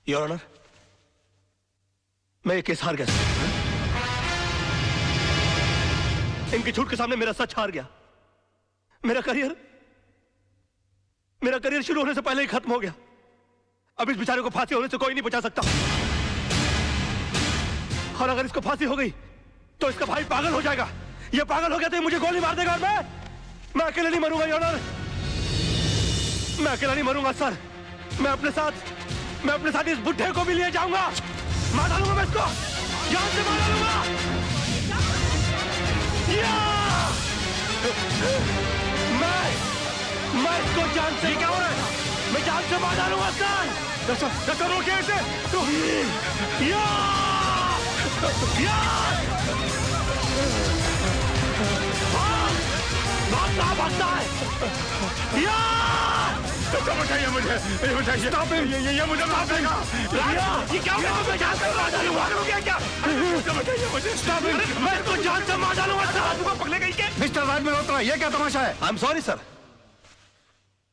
Your honour, मैं ये case हार गया। इनकी झूठ के सामने मेरा सच हार गया। मेरा करियर शुरू होने से पहले ही खत्म हो गया। अब इस बेचारे को फांसी होने से कोई नहीं बचा सकता। और अगर इसको फांसी हो गई तो इसका भाई पागल हो जाएगा। ये पागल हो गया तो ये मुझे गोली मार देगा और मैं अकेले नहीं मरूंगा योर ऑनर। मैं अकेला नहीं मरूंगा सर। मैं अपने साथ इस बुढ़े को भी लिए जाऊंगा। मार डालूंगा मैं इसको, जान से मार डालूंगा। मैं इसको जान से, क्या हो रहा है? मैं जान से मार डालूंगा सर। डॉक्टर रोकिए इसे। भागता है। बताइए मुझे, बताइए। Stop him! ये मुझे मार देगा। ये क्या हो गया? मैं जान से मार डालूंगा। क्या? बताइए मुझे। Stop him! मैं इसको जान से मार डालूंगा सर। पकड़े गई क्या? मिस्टर राज मल्होत्रा, ये क्या तमाशा है? I am sorry sir.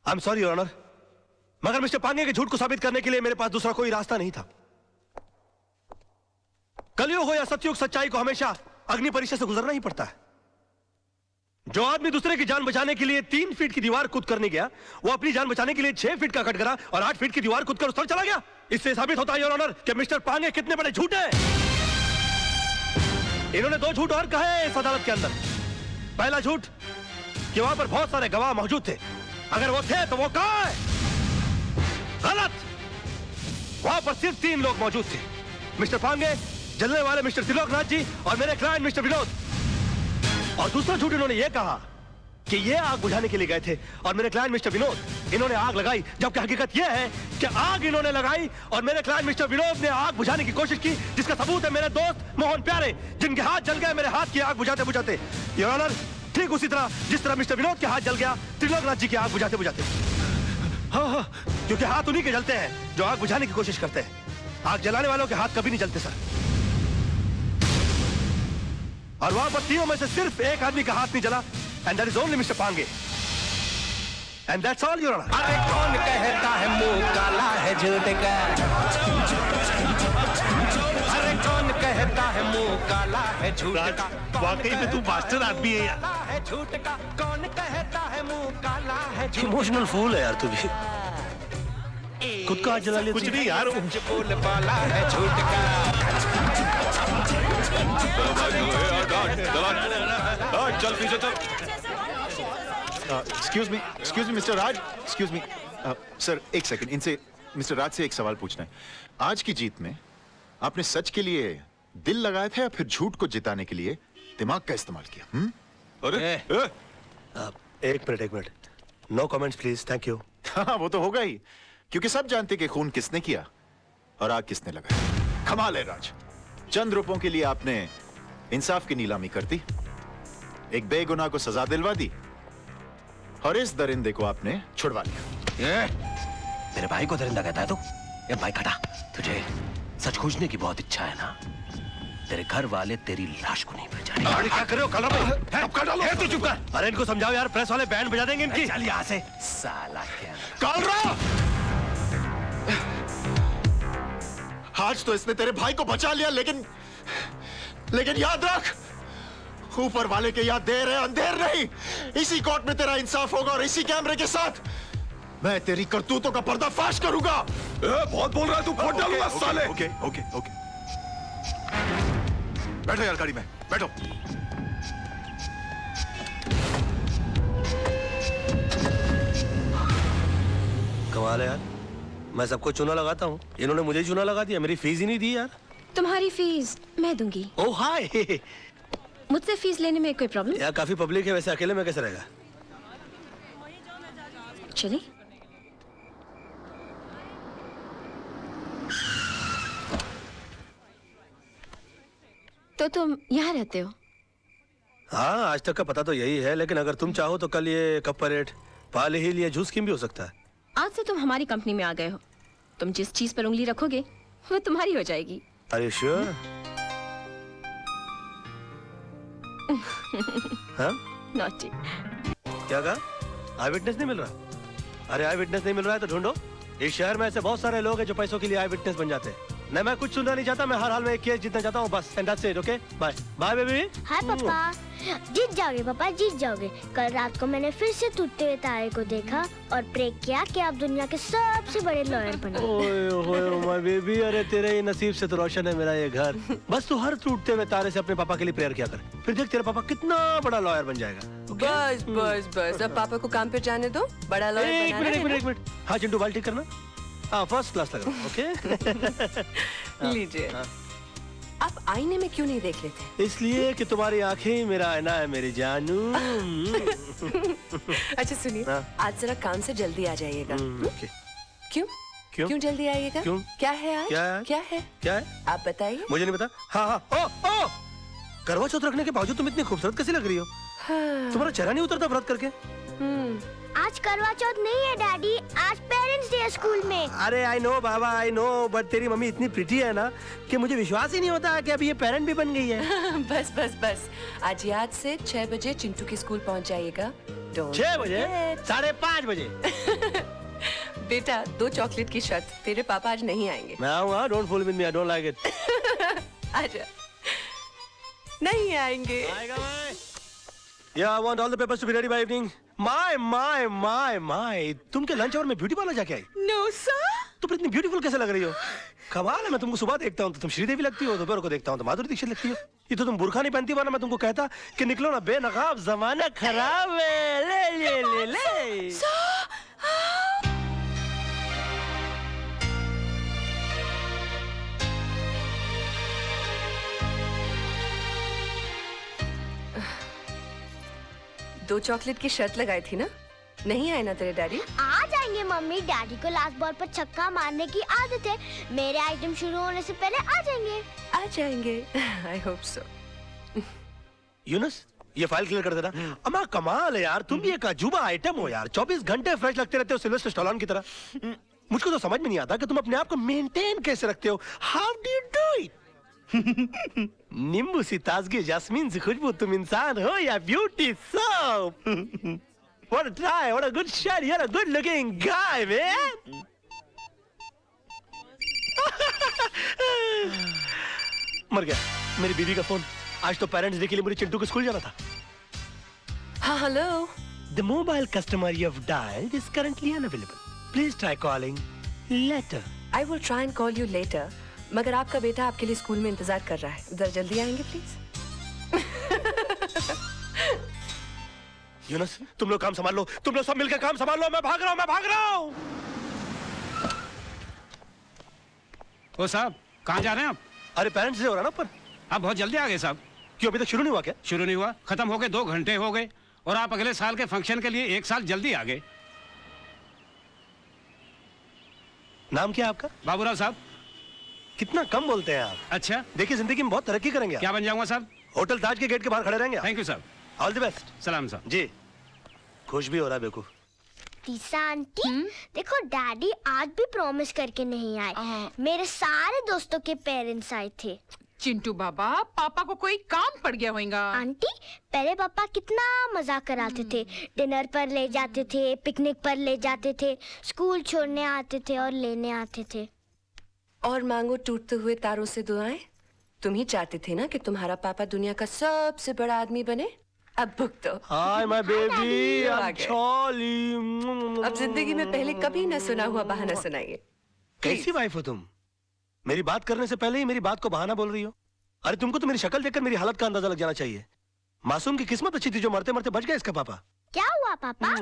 I am sorry your honour. मगर मिस्टर पांगे के झूठ को साबित करने के लिए मेरे पास दूसरा कोई रास्ता नहीं था। कलयुग हो या सतयुग, सच्चाई को हमेशा अग्नि परीक्षा से गुजरना ही पड़ता है। जो आदमी दूसरे की जान बचाने के लिए 3 फीट की दीवार कूद करने गया, वो अपनी जान बचाने के लिए 6 फीट का कटघरा और 8 फीट की दीवार कूद कर उस तरफ चला गया। इससे साबित होता है योर ऑनर कि मिस्टर पांगे कितने बड़े झूठे हैं। इन्होंने 2 झूठ और कहे इस अदालत के अंदर। पहला झूठ कि वहां पर बहुत सारे गवाह मौजूद थे। अगर वो थे तो वो कहां है? गलत। वहां पर सिर्फ 3 लोग मौजूद थे, मिस्टर पांगे, जलने वाले मिस्टर त्रिलोकनाथ जी और मेरे क्लाइंट मिस्टर विनोद। और दूसरा झूठ इन्होंने ये कहा कि ये आग बुझाने के लिए गए थे और मेरे क्लाइंट मिस्टर विनोद इन्होंने आग लगाई, जबकि हकीकत यह है कि आग इन्होंने लगाई और मेरे क्लाइंट मिस्टर विनोद ने आग बुझाने की कोशिश की, जिसका सबूत है मेरे दोस्त मोहन प्यारे, जिनके हाथ जल गए मेरे हाथ की आग बुझाते बुझाते योर ऑनर। ठीक उसी तरह जिस तरह मिस्टर विनोद के हाथ जल गया त्रिलोकनाथ जी की आग बुझाते बुझाते। हाँ, क्योंकि हाथ उन्हीं के जलते हैं जो आग बुझाने की कोशिश करते हैं। आग जलाने वालों के हाथ कभी नहीं जलते सर। और वहां पर तीनों में से सिर्फ एक आदमी का हाथ नहीं जला, and that is only mister Pange, and that's all your honour. अरे कौन कहता है मुंह काला है झूठ का? अरे कौन कहता है मुंह काला है झूठ का? वाकई में तू मास्टर आदमी है यार। है झूठ का? कौन कहता है मुंह काला है झूठ? इमोशनल फूल है यार तू भी। खुद का हाथ जला लिया। कुछ नहीं यार, बोल वाला है झूठ का। चल पीछे चल। एक्सक्यूज मी मिस्टर राज, एक्सक्यूज मी सर, एक सेकंड, इनसे मिस्टर राज से एक सवाल पूछना है। आज की जीत में आपने सच के लिए दिल लगाया था या फिर झूठ को जिताने के लिए दिमाग का इस्तेमाल किया? अरे एक minute, no comments please, thank you. हाँ, वो तो होगा ही, क्योंकि सब जानते कि खून किसने किया और आग किसने लगाया। कमाल है राज, चंद रुपयों के लिए आपने इंसाफ की नीलामी कर दी, एक बेगुनाह को सजा दिलवा दी और इस दरिंदे को आपने छुड़वा लिया। मेरे भाई को दरिंदा कहता है तू? ये भाई खटा, तुझे सच खोजने की बहुत इच्छा है ना? तेरे घर वाले तेरी लाश को नहीं पहचाने। अरे क्या कर रहे हो? कलर टपका डालो। तू चुप कर। अरे इनको समझाओ यार, प्रेस वाले बैंड बजा देंगे इनकी। चल यहाँ से साला। क्या आज तो इसने तेरे भाई को बचा लिया, लेकिन याद रख, ऊपर वाले के याद देर है अंधेर नहीं। इसी कोर्ट में तेरा इंसाफ होगा और इसी कैमरे के साथ मैं तेरी करतूतों का पर्दाफाश करूंगा। बहुत बोल रहा है तू, फोड़ डालूंगा साले। ओके। बैठो यार, गाड़ी में बैठो। कमाल है यार, मैं सबको चूना लगाता हूँ, इन्होंने मुझे चूना लगा दिया। मेरी फीस ही नहीं दी यार। तुम्हारी फीस मैं दूंगी। ओह हाय। मुझसे फीस लेने में कोई प्रॉब्लम? यार काफी पब्लिक है, वैसे अकेले में कैसे रहेगा? चलिए। तो तुम यहाँ रहते हो? हाँ, आज तक का पता तो यही है, लेकिन अगर तुम चाहो तो कल ये कप परेड, पाले हिल या जूस स्कीम भी हो सकता है। आज से तुम हमारी कंपनी में आ गए हो। तुम जिस चीज पर उंगली रखोगे वो तुम्हारी हो जाएगी। Are you sure? हाँ? Naughty। क्या कहा? आई विटनेस नहीं मिल रहा? अरे आई विटनेस नहीं मिल रहा है तो ढूंढो, इस शहर में ऐसे बहुत सारे लोग हैं जो पैसों के लिए आई विटनेस बन जाते हैं। नहीं, मैं कुछ सुनना नहीं चाहता, मैं हर हाल में एक केस जीतना चाहता हूँ बस। And that's it, okay? Bye bye baby. Hi पापा। जीत जाओगे पापा, जीत जाओगे। कल रात को मैंने फिर से टूटते हुए तारे को देखा और प्रे किया कि आप दुनिया के सबसे बड़े लॉयर बनो। ओए ओए माय बेबी, अरे तेरे ही नसीब से तो रोशन है मेरा ये घर। बस तू हर टूटते हुए तारे से अपने पापा के लिए प्रेयर किया कर, फिर देख तेरे पापा कितना बड़ा लॉयर बन जाएगा। बस बस बस, अब पापा को काम पे जाने दो, बड़ा लॉयर एक बनाना मिनट है एक मिनट। हाँ चिंटू, बाल ठीक करना। हाँ फर्स्ट क्लास लग रहा, ओके? ना। लीजिए। आप आईने में क्यों नहीं देख लेते? इसलिए कि तुम्हारी आंखें ही मेरा आईना है मेरी जानू। अच्छा सुनिए, आज जरा काम से जल्दी आ जाइएगा। ओके। क्यों? क्यों? क्यों जल्दी आइएगा? क्यों? क्या है आज? क्या है? क्या है? क्या है? आप बताइए। मुझे नहीं पता। हाँ हाँ, ओ करवा चौथ रखने के बावजूद तुम इतनी खूबसूरत कैसे लग रही हो? हाँ। तुम्हारा चेहरा नहीं उतरता व्रत करके? आज करवा चौथ नहीं है डैडी, आज पेरेंट्स डे है स्कूल में। अरे I know Baba, I know, but तेरी मम्मी इतनी प्रिटी है ना कि मुझे विश्वास ही नहीं होता कि अभी ये पेरेंट भी बन गई है। बस बस बस, आज याद से 6 बजे चिंटू की स्कूल पहुंच जाइएगा। 6 बजे? 5:30 बजे? बेटा 2 चॉकलेट की शर्त, तेरे पापा आज नहीं आएंगे। मैं आऊंगा, don't fool with me, I don't like it. आजा। नहीं आएंगे। आएगा मैं। Yeah, I want all the papers to be ready by evening. My. तुम क्या लंच आवर में ब्यूटी पार्लर जाके आई? No sir. तुम फिर इतनी ब्यूटीफुल कैसे लग रही हो? कमाल है, मैं तुमको सुबह देखता हूँ तो तुम श्रीदेवी लगती हो, दोपहर को देखता हूँ तो माधुरी दीक्षित लगती हो। ये तो तुम बुर्खा नहीं पहनती, वरना मैं तुमको कहता कि निकलो ना बेनकाब, जमाना खराब है। ले। दो चॉकलेट की शर्त लगाई थी ना, नहीं आए ना तेरे डैडी? आ जाएंगे मम्मी, डैडी को लास्ट बॉल पर छक्का मारने की आदत है। मेरे आइटम शुरू होने से पहले आ जाएंगे। आ जाएंगे। I hope so. यूनुस, ये फाइल क्लियर कर देना। अम्मा कमाल है यार, तुम भी एक अजूबा आइटम हो यार। 24 घंटे फ्रेश लगते रहते हो, सिल्वेस्टर स्टैलोन की तरह। मुझको तो समझ में नहीं आता कि तुम अपने आप को मेंटेन कैसे रखते हो। How do you do it? नींबू सी ताजगी, जास्मीन सी खुशबू, तुम इंसान हो या beauty soap? What a try, what a good shot, you're a good looking guy, man. मर गया मेरी बीवी का फोन। आज तो पेरेंट्स डे के लिए मुझे चिंटू को स्कूल जाना था। हाँ hello. The mobile customer you have dialed is currently unavailable. Please try calling later. I will try and call you later. मगर आपका बेटा आपके लिए स्कूल में इंतजार कर रहा है, इधर जल्दी आएंगे प्लीज। यूनुस, तुम लोग काम संभाल लो, तुम लोग सब मिलकर काम संभाल लो। मैं भाग रहा हूँ। ओ साहब, कहाँ जा रहे हैं आप? अरे पेरेंट्स डे हो रहा ना ऊपर। आप बहुत जल्दी आ गए साहब। क्यों, अभी तक शुरू नहीं हुआ क्या? शुरू नहीं हुआ, खत्म हो गए, 2 घंटे हो गए और आप अगले साल के फंक्शन के लिए 1 साल जल्दी आ गए। नाम क्या है आपका? बाबूराव साहब। कितना कम बोलते हैं आप। अच्छा, देखिए जिंदगी में बहुत तरक्की करेंगे आप। क्या बन जाऊंगा साहब? होटल ताज के गेट के बाहर खड़े रहेंगे आप। थैंक यू साहब। All the best. सलाम साहब। जी, खुश भी हो रहा है बेवकूफ। तीसा आंटी, देखो डैडी आज भी प्रॉमिस करके नहीं आए। मेरे सारे दोस्तों के पेरेंट्स आए थे। चिंटू बाबा, पापा को कोई काम पड़ गया होगा। आंटी, पहले पापा कितना मजाक कराते थे। डिनर पर ले जाते थे, पिकनिक पर ले जाते थे, स्कूल छोड़ने आते थे और लेने आते थे। और मांगो टूटते हुए तारों से दुआएं। तुम ही चाहते थे ना कि तुम्हारा पापा दुनिया का सबसे बड़ा आदमी बने। अब भुगतो। हाय माय बेबी, आ आई एम गए। चॉली। अब जिंदगी में पहले कभी न सुना हुआ बहाना सुनाइए। कैसी वाइफ हो तुम? मेरी बात करने से पहले ही मेरी बात को बहाना बोल रही हो। अरे तुमको तो मेरी शक्ल देखकर मेरी हालत का अंदाजा लग जाना चाहिए। मासूम की किस्मत अच्छी थी जो मरते मरते बच गया इसका पापा। क्या हुआ पापा?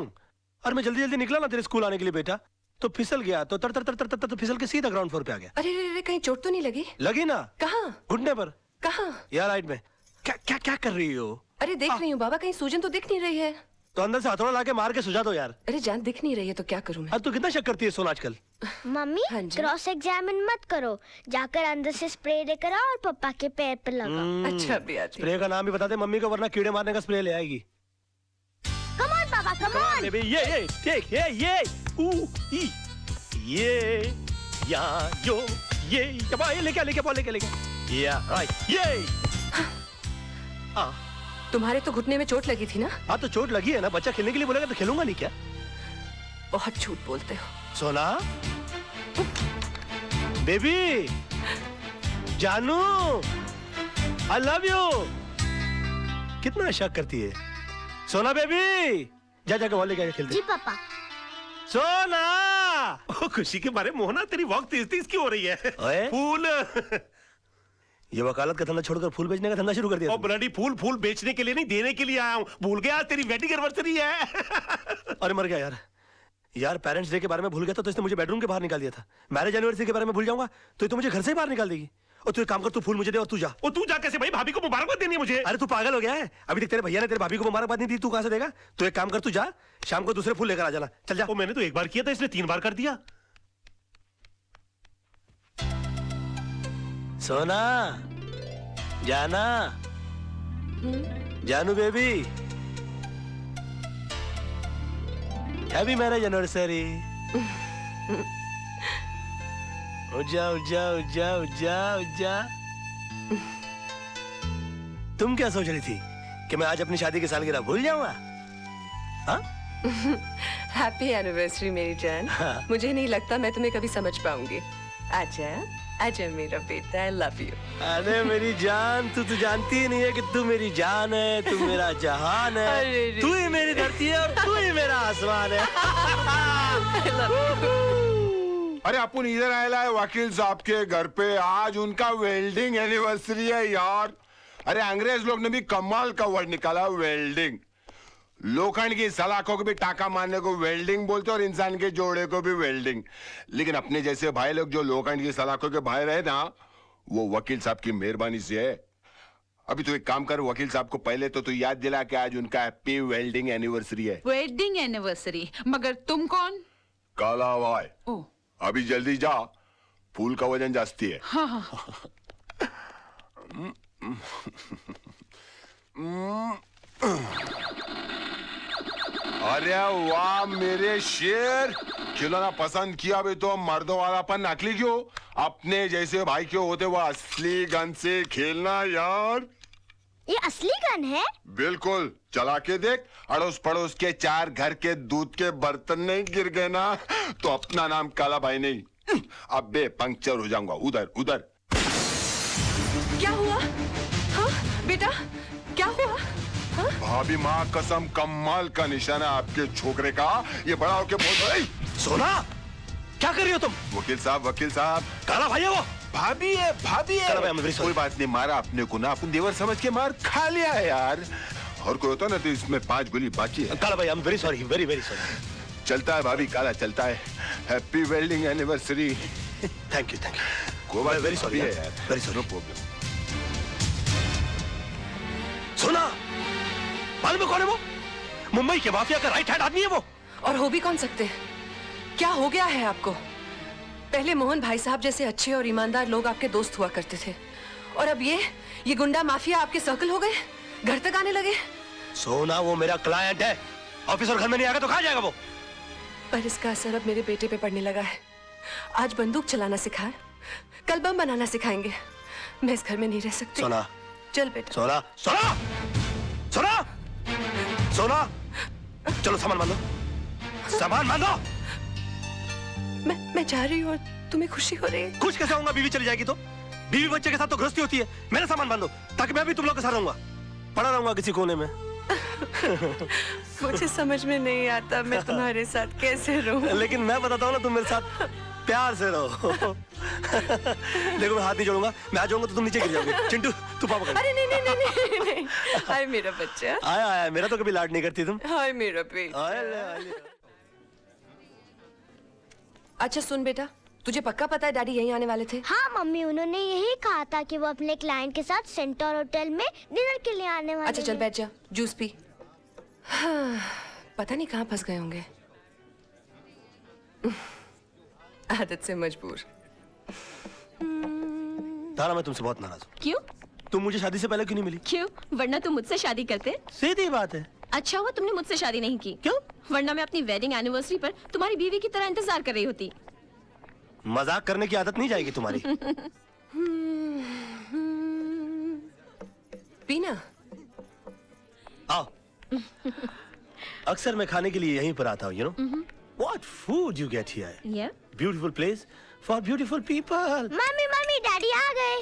और मैं जल्दी जल्दी निकला ना तेरे स्कूल आने के लिए बेटा, तो फिसल गया, तो तर तर तर तर तर, तर फिसल के सीधा ग्राउंड फ्लोर पे आ गया। अरे रे रे, कहीं चोट तो नहीं लगी? लगी ना। कहाँ? घुटने पर। कहाँ? यार राइट में। क्या क्या क्या कर रही हो? अरे देख रही हूँ बाबा, कहीं सूजन तो दिख नहीं रही है। तो अंदर से हथौड़ा लाके मार के सुझा दो यार। अरे जान दिख नहीं रही है तो क्या करूँ मैं? अब तू कितना शक करती है सोना आजकल? मम्मी, हाँ जी? क्रॉस एग्जामिन मत करो, जाकर अंदर से स्प्रे लेकर आओ और पापा के पैर पर लगाओ। अच्छा भी आती। स्प्रे का नाम भी बता दे मम्मी को, वरना कीड़े मारने का स्प्रे ले आएगी। कम ऑन पापा, कम ऑन। बेबी, ये टेक, ये ऊ ई, ये या यो, ये लेके या राइट, ये तुम्हारे तो घुटने में चोट लगी थी ना? हाँ तो चोट लगी है ना, बच्चा खेलने के लिए बोलेगा तो खेलूंगा नहीं क्या? बहुत झूठ बोलते हो। सोना बेबी जानू आई लव यू। कितना शक करती है। सोना बेबी जा जाके वॉली का खेलते। जी पापा। सोना ओ, खुशी के बारे में मोहना तेरी वॉक तेज तेज क्यों हो रही है? फूल ये वकालत का धंधा छोड़कर फूल बेचने का धंधा शुरू कर दिया। ब्लडी फूल बेचने के लिए नहीं देने के लिए आया हूँ। भूल गया तेरी वेडिंग एनिवर्सरी है। अरे मर गया यार पेरेंट्स डे के बारे में भूल गया था तो इसने मुझे बेडरूम के बाहर निकाल दिया था। मैरिज एनिवर्सरी के बारे में भूल जाऊंगा तो तू मुझे घर से ही बाहर निकाल देगी। और तू एक काम कर, तू फूल मुझे दे और तू जा। और तू जा कैसे भाई? भाभी को मुबारकबाद देनी है मुझे। अरे तू पागल हो गया है? अभी तक तेरे भैया ने तेरे भाभी को मुबारकबाद नहीं दी, तू कहां से देगा? तो एक काम कर, तू जा शाम को दूसरे फूल लेकर आ जाना। चल जा। मैंने तो एक बार किया था, इसने 3 बार कर दिया। सोना जाना जानू बेबी हैप्पी मैरिज एनिवर्सरी। उजा उजा उजा उजा उजा। तुम क्या सोच रही थी कि मैं आज अपनी शादी की सालगिरह भूल जाऊंगा? हाँ? हैप्पी एनिवर्सरी मेरी जान। हाँ। मुझे नहीं लगता मैं तुम्हें कभी समझ पाऊंगी। आजा आजा मेरा बेटा, आई लव यू। अरे मेरी जान, तू तो जानती ही नहीं है कि तू मेरी जान है, तू मेरा जहान है, तू ही मेरी धरती है और तू ही मेरा आसमान है। अरे अपन इधर आया है वकील साहब के घर पे, आज उनका वेल्डिंग एनिवर्सरी है यार। अरे अंग्रेज लोग ने भी कमाल का वर्ड निकाला, वेल्डिंग। लोखंड की सलाखों को भी टाका मारने को वेल्डिंग बोलते और इंसान के जोड़े को भी वेल्डिंग। लेकिन अपने जैसे भाई लोग जो लोखंड की सलाखों के भाई रहे ना, वो वकील साहब की मेहरबानी से है। अभी तो एक काम कर, वकील साहब को पहले तो तू याद दिला कि आज उनका हैप्पी वेल्डिंग एनिवर्सरी है। Wedding anniversary? मगर तुम कौन? काला भाई। ओ अभी जल्दी जा, फूल का वजन जास्ती है। हाँ हाँ। अरे वाह मेरे शेर, खिलौना पसंद किया भी तो मर्दों वालापन नकली क्यों? अपने जैसे भाई क्यों होते वो असली गन से खेलना यार। ये असली गन है? बिल्कुल, चला के देख। अड़ोस पड़ोस के 4 घर के दूध के बर्तन नहीं गिर गए ना तो अपना नाम काला भाई नहीं, अबे पंक्चर हो जाऊंगा। उधर उधर। क्या हुआ? हाँ बेटा क्या हुआ? हाँ? भाभी माँ कसम, कमाल का निशाना आपके छोकरे का। ये बड़ा होके बोल। सोना क्या कर रही हो तुम? वकील साहब काला भाई है वो। भाभी है काला भाई, कोई बात नहीं, मारा अपने को ना, अपन देवर समझ के मार खा लिया है यार। और कोई होता ना तो इसमें 5 गोली बाकी है। काला भाई I am very sorry, very very sorry. चलता है भाभी, काला चलता है। Happy welding anniversary. Thank you कोई बात वेरी सॉरी है यार, वेरी सॉरी। No problem. सोना मालूम है कौन है वो? मुंबई के माफिया का राइट हैंड आदमी है वो। और हो भी कौन सकते हैं? क्या हो गया है आपको? पहले मोहन भाई साहब जैसे अच्छे और ईमानदार लोग आपके दोस्त हुआ करते थे, और अब ये गुंडा माफिया आपके सर्कल हो गए, घर तक आने लगे। सोना वो मेरा क्लाइंट है, ऑफिस और घर में नहीं आएगा तो कहाँ जाएगा वो? पर इसका असर अब मेरे बेटे पे पड़ने लगा है। आज बंदूक चलाना सिखाए, कल बम बनाना सिखाएंगे। मैं इस घर में नहीं रह सकती। सोना चल बेटा। सोना सोना सोना सोना चलो सामान बांधो, सामान बांधो। मैं जा रही हूँ और तुम्हें खुशी हो रही है? खुश कैसे होऊंगा? बीवी चली जाएगी तो? बीवी बच्चे के साथ तो गृहस्थी होती है। मेरा सामान बांधो ताकि मैं भी तुम लोग के साथ रहूंगा, पड़ा रहूंगा किसी कोने में। मुझे समझ में नहीं आता मैं तुम्हारे साथ कैसे रहूं। लेकिन मैं बताता हूँ ना, तुम मेरे साथ प्यार से रहो। देखो मैं हाथ नहीं जोड़ूंगा, मैं आ जाऊंगा तो तुम नीचे गिर जाओगे। चिंटू तू पापा कर। अरे नहीं। हाय मेरा बच्चा। आया मेरा तो कभी लाड नहीं करती तुम। हाय मेरा बेटा। अच्छा सुन बेटा, तुझे पक्का पता है डैडी यहीं आने वाले थे? हाँ मम्मी, उन्होंने यही कहा था कि वो अपने क्लाइंट के साथ सेंटर होटल में डिनर के लिए आने वाले। अच्छा चल बैठ जा, जूस पी। हाँ, पता नहीं कहाँ फंस गए होंगे। आदत से मजबूर। तारा मैं तुमसे बहुत नाराज हूँ। क्यों? तुम मुझे शादी से पहले क्यों नहीं मिली? क्यों? वरना तुम मुझसे शादी करते। सीधी बात है। अच्छा हुआ तुमने मुझसे शादी नहीं की। क्यों? वरना मैं अपनी वेडिंग एनिवर्सरी पर तुम्हारी बीवी की तरह इंतजार कर रही होती। मजाक करने की आदत नहीं जाएगी तुम्हारी। पीना। आओ। अक्सर मैं खाने के लिए यहीं पर आता हूँ, you know? What food you get here? Yeah. Beautiful place, for beautiful people. Mummy mummy daddy आ गए।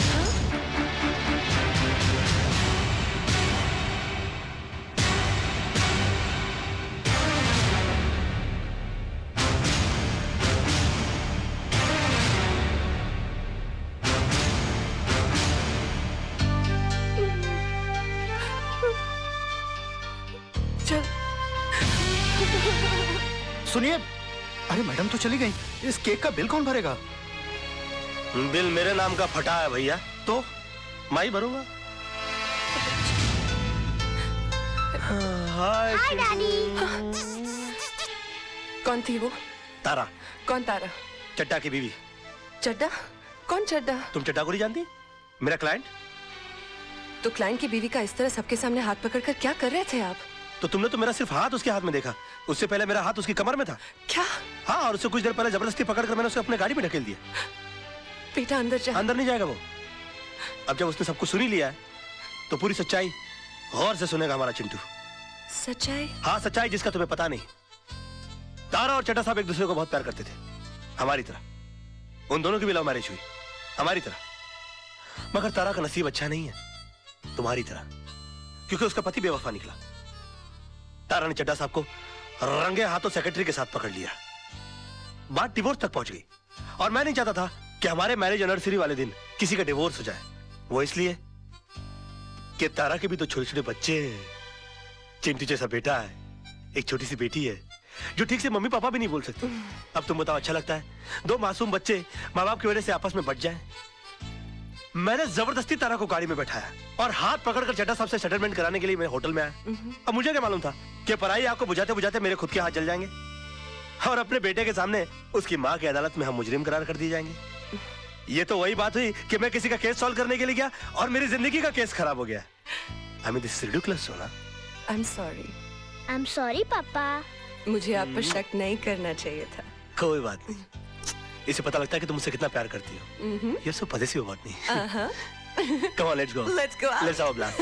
चल सुनिए, अरे मैडम तो चली गई, इस केक का बिल कौन भरेगा? बिल मेरे नाम का फटा है भैया, तो मैं ही भरूंगा। हाय डैडी। कौन थी वो? तारा। कौन तारा? चड्डा की बीवी। चड्डा? कौन चड्डा? तुम चड्डा को नहीं जानती? मेरा क्लाइंट। तो क्लाइंट की बीवी का इस तरह सबके सामने हाथ पकड़कर क्या कर रहे थे आप? तो तुमने तो मेरा सिर्फ हाथ उसके हाथ में देखा, उससे पहले मेरा हाथ उसकी कमर में था। क्या? हाँ, और उससे कुछ देर पहले जबरदस्ती पकड़कर मैंने उसे अपने गाड़ी में ढकेल दिया। बेटा अंदर जा। अंदर नहीं जाएगा वो। अब जब उसने सब कुछ सुन ही लिया है, तो पूरी सच्चाई गौर से सुनेगा हमारा चिंटू। सच्चाई? हाँ, सच्चाई जिसका तुम्हें पता नहीं। तारा और चड्डा साहब एक दूसरे को बहुत प्यार करते थे, हमारी तरह। उन दोनों की भी लव मैरिज हुई, हमारी तरह। मगर तारा का नसीब अच्छा नहीं है, तुम्हारी तरह, क्योंकि उसका पति बेवफा निकला। तारा ने चड्डा साहब को रंगे हाथों सेक्रेटरी के साथ पकड़ लिया। बात डिवोर्स तक पहुंच गई, और मैं नहीं चाहता था कि हमारे मैरिज एनिवर्सरी वाले दिन किसी का डिवोर्स हो जाए। वो इसलिए कि तारा के भी तो छोटे छोटे बच्चे हैं। चिंटू जैसा बेटा है, एक छोटी सी बेटी है जो ठीक से मम्मी पापा भी नहीं बोल सकती। अब तुम बताओ, अच्छा लगता है दो मासूम बच्चे माँ बाप की वजह से आपस में बट जाएं? मैंने जबरदस्ती तारा को गाड़ी में बैठाया और हाथ पकड़कर चड्डा साहब से सेटलमेंट कराने के लिए मैं होटल में आया। अब मुझे क्या मालूम था कि पराई आग को बुझाते बुझाते मेरे खुद के हाथ जल जाएंगे, और अपने बेटे के सामने उसकी माँ की अदालत में हम मुजरिम करार कर दिए जाएंगे। ये तो वही बात हुई कि मैं किसी का केस सॉल्व करने के लिए गया और मेरी जिंदगी का केस खराब हो गया। I mean, this is ridiculous, सोना। I'm sorry. I'm sorry पापा। मुझे आप पर शक नहीं करना चाहिए था। कोई बात नहीं, इसे पता लगता है कि तुम मुझसे कितना प्यार करती हो। ये सब पॉजिटिव बात नहीं। Come on, let's go. Let's go out. Let's have a blast.